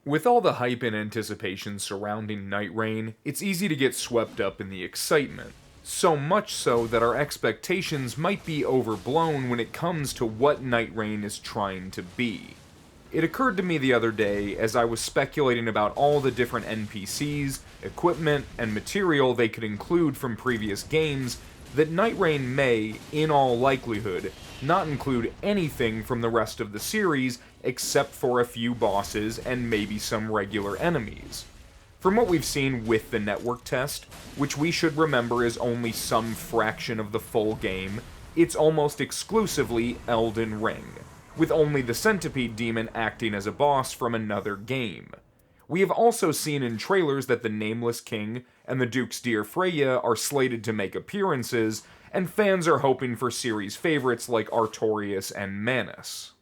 With all the hype and anticipation surrounding Nightreign, it's easy to get swept up in the excitement. So much so that our expectations might be overblown when it comes to what Nightreign is trying to be. It occurred to me the other day as I was speculating about all the different NPCs, equipment, and material they could include from previous games that Nightreign may, in all likelihood, not include anything from the rest of the series except for a few bosses and maybe some regular enemies. From what we've seen with the network test, which we should remember is only some fraction of the full game, it's almost exclusively Elden Ring, with only the Centipede Demon acting as a boss from another game. We have also seen in trailers that the Nameless King and the Duke's Dear Freya are slated to make appearances, and fans are hoping for series favorites like Artorias and Manus.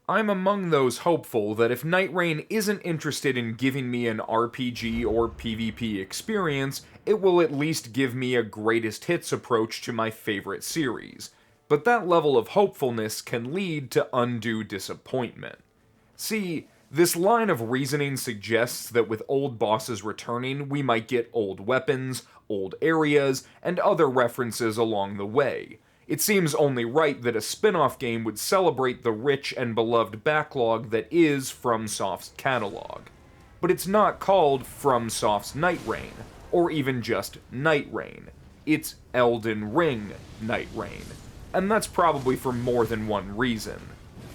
I'm among those hopeful that if Nightreign isn't interested in giving me an RPG or PvP experience, it will at least give me a greatest hits approach to my favorite series. But that level of hopefulness can lead to undue disappointment. See, this line of reasoning suggests that with old bosses returning, we might get old weapons, old areas, and other references along the way. It seems only right that a spin-off game would celebrate the rich and beloved backlog that is FromSoft's catalog. But it's not called FromSoft's Nightreign, or even just Nightreign. It's Elden Ring Nightreign. And that's probably for more than one reason.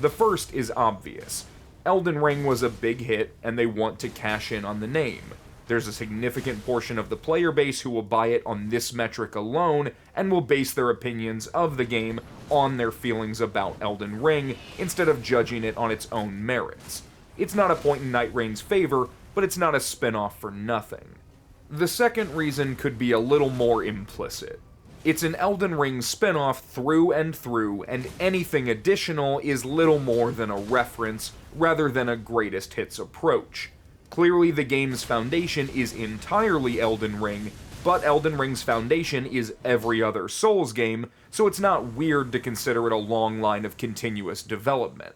The first is obvious. Elden Ring was a big hit, and they want to cash in on the name. There's a significant portion of the player base who will buy it on this metric alone, and will base their opinions of the game on their feelings about Elden Ring, instead of judging it on its own merits. It's not a point in Nightreign's favor, but it's not a spin-off for nothing. The second reason could be a little more implicit. It's an Elden Ring spin-off through and through, and anything additional is little more than a reference, rather than a greatest hits approach. Clearly the game's foundation is entirely Elden Ring, but Elden Ring's foundation is every other Souls game, so it's not weird to consider it a long line of continuous development.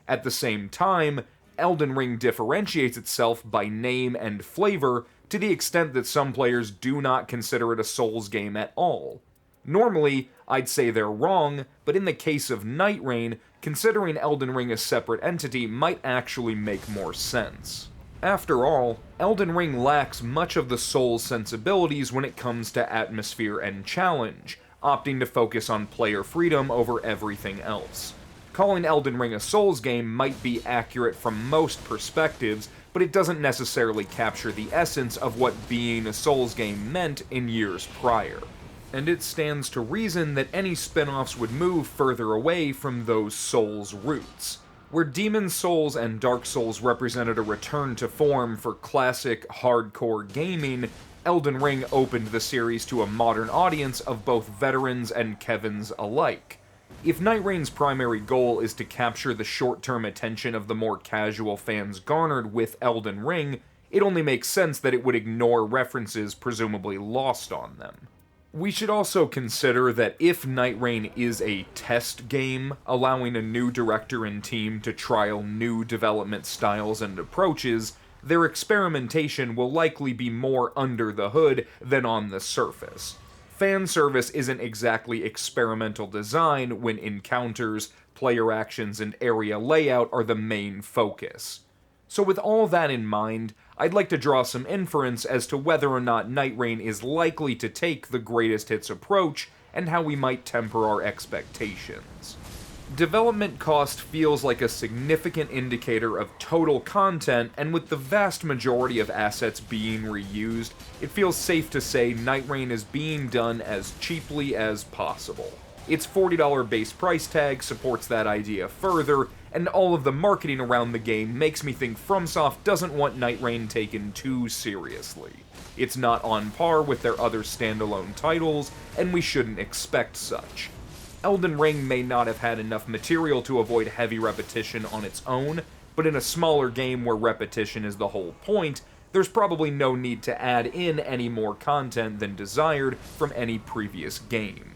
At the same time, Elden Ring differentiates itself by name and flavor to the extent that some players do not consider it a Souls game at all. Normally, I'd say they're wrong, but in the case of Nightreign, considering Elden Ring a separate entity might actually make more sense. After all, Elden Ring lacks much of the Souls sensibilities when it comes to atmosphere and challenge, opting to focus on player freedom over everything else. Calling Elden Ring a Souls game might be accurate from most perspectives, but it doesn't necessarily capture the essence of what being a Souls game meant in years prior. And it stands to reason that any spin-offs would move further away from those Souls roots. Where Demon's Souls and Dark Souls represented a return to form for classic, hardcore gaming, Elden Ring opened the series to a modern audience of both veterans and Kevins alike. If Nightreign's primary goal is to capture the short-term attention of the more casual fans garnered with Elden Ring, it only makes sense that it would ignore references presumably lost on them. We should also consider that if Nightreign is a test game, allowing a new director and team to trial new development styles and approaches, their experimentation will likely be more under the hood than on the surface. Fan service isn't exactly experimental design when encounters, player actions, and area layout are the main focus. So with all that in mind, I'd like to draw some inference as to whether or not Nightreign is likely to take the greatest hits approach, and how we might temper our expectations. Development cost feels like a significant indicator of total content, and with the vast majority of assets being reused, it feels safe to say Nightreign is being done as cheaply as possible. Its $40 base price tag supports that idea further, and all of the marketing around the game makes me think FromSoft doesn't want Nightreign taken too seriously. It's not on par with their other standalone titles, and we shouldn't expect such. Elden Ring may not have had enough material to avoid heavy repetition on its own, but in a smaller game where repetition is the whole point, there's probably no need to add in any more content than desired from any previous game.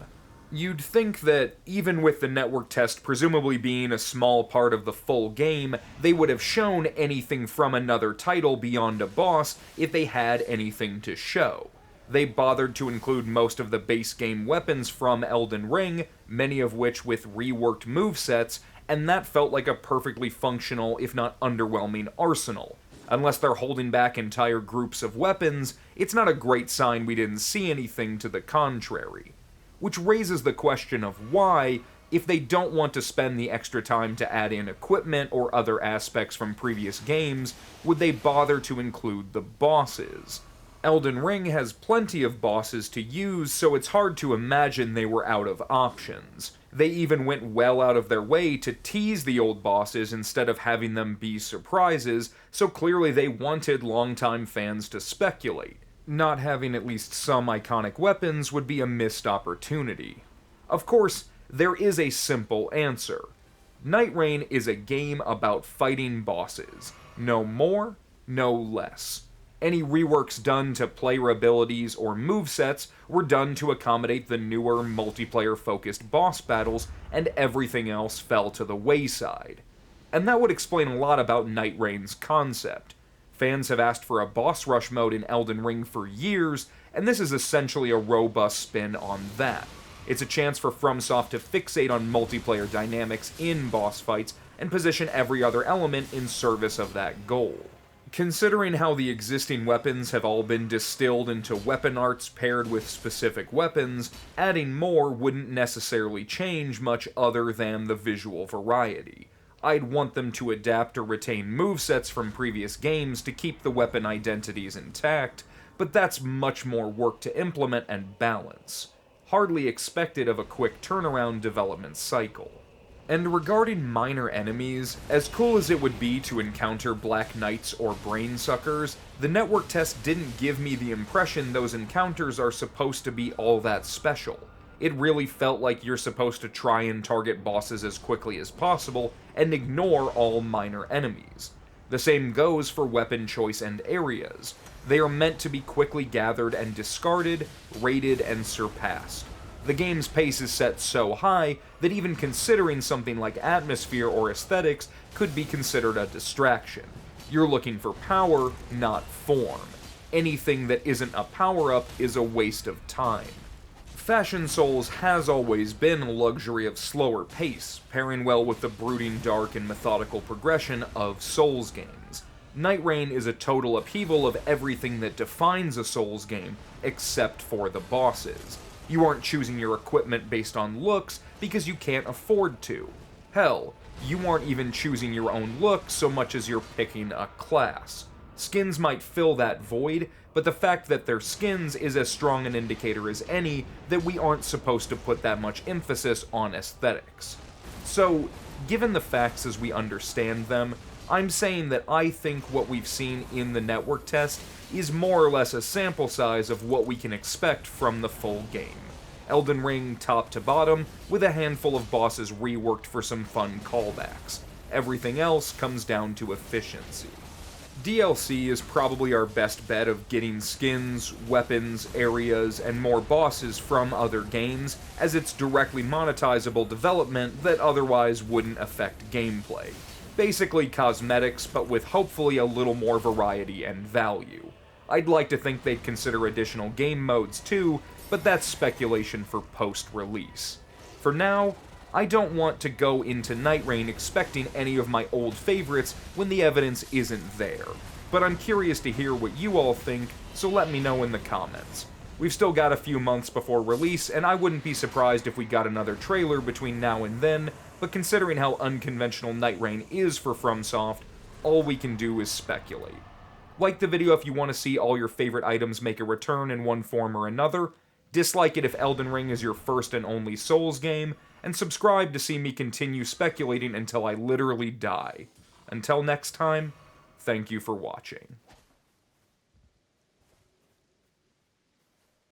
You'd think that, even with the network test presumably being a small part of the full game, they would have shown anything from another title beyond a boss if they had anything to show. They bothered to include most of the base game weapons from Elden Ring, many of which with reworked movesets, and that felt like a perfectly functional, if not underwhelming, arsenal. Unless they're holding back entire groups of weapons, it's not a great sign we didn't see anything to the contrary. Which raises the question of why, if they don't want to spend the extra time to add in equipment or other aspects from previous games, would they bother to include the bosses? Elden Ring has plenty of bosses to use, so it's hard to imagine they were out of options. They even went well out of their way to tease the old bosses instead of having them be surprises, so clearly they wanted longtime fans to speculate. Not having at least some iconic weapons would be a missed opportunity. Of course, there is a simple answer. Nightreign is a game about fighting bosses. No more, no less. Any reworks done to player abilities or movesets were done to accommodate the newer multiplayer-focused boss battles, and everything else fell to the wayside. And that would explain a lot about Nightreign's concept. Fans have asked for a boss rush mode in Elden Ring for years, and this is essentially a robust spin on that. It's a chance for FromSoft to fixate on multiplayer dynamics in boss fights and position every other element in service of that goal. Considering how the existing weapons have all been distilled into weapon arts paired with specific weapons, adding more wouldn't necessarily change much other than the visual variety. I'd want them to adapt or retain movesets from previous games to keep the weapon identities intact, but that's much more work to implement and balance. Hardly expected of a quick turnaround development cycle. And regarding minor enemies, as cool as it would be to encounter Black Knights or Brainsuckers, the network test didn't give me the impression those encounters are supposed to be all that special. It really felt like you're supposed to try and target bosses as quickly as possible and ignore all minor enemies. The same goes for weapon choice and areas. They are meant to be quickly gathered and discarded, raided, and surpassed. The game's pace is set so high that even considering something like atmosphere or aesthetics could be considered a distraction. You're looking for power, not form. Anything that isn't a power-up is a waste of time. Fashion Souls has always been a luxury of slower pace, pairing well with the brooding, dark, and methodical progression of Souls games. Nightreign is a total upheaval of everything that defines a Souls game, except for the bosses. You aren't choosing your equipment based on looks because you can't afford to. Hell, you aren't even choosing your own look so much as you're picking a class. Skins might fill that void, but the fact that they're skins is as strong an indicator as any that we aren't supposed to put that much emphasis on aesthetics. So, given the facts as we understand them, I'm saying that I think what we've seen in the network test is more or less a sample size of what we can expect from the full game. Elden Ring top to bottom, with a handful of bosses reworked for some fun callbacks. Everything else comes down to efficiency. DLC is probably our best bet of getting skins, weapons, areas, and more bosses from other games, as it's directly monetizable development that otherwise wouldn't affect gameplay. Basically cosmetics, but with hopefully a little more variety and value. I'd like to think they'd consider additional game modes too, but that's speculation for post-release. For now, I don't want to go into Nightreign expecting any of my old favorites when the evidence isn't there, but I'm curious to hear what you all think, so let me know in the comments. We've still got a few months before release, and I wouldn't be surprised if we got another trailer between now and then, but considering how unconventional Nightreign is for FromSoft, all we can do is speculate. Like the video if you want to see all your favorite items make a return in one form or another, dislike it if Elden Ring is your first and only Souls game, and subscribe to see me continue speculating until I literally die. Until next time, thank you for watching.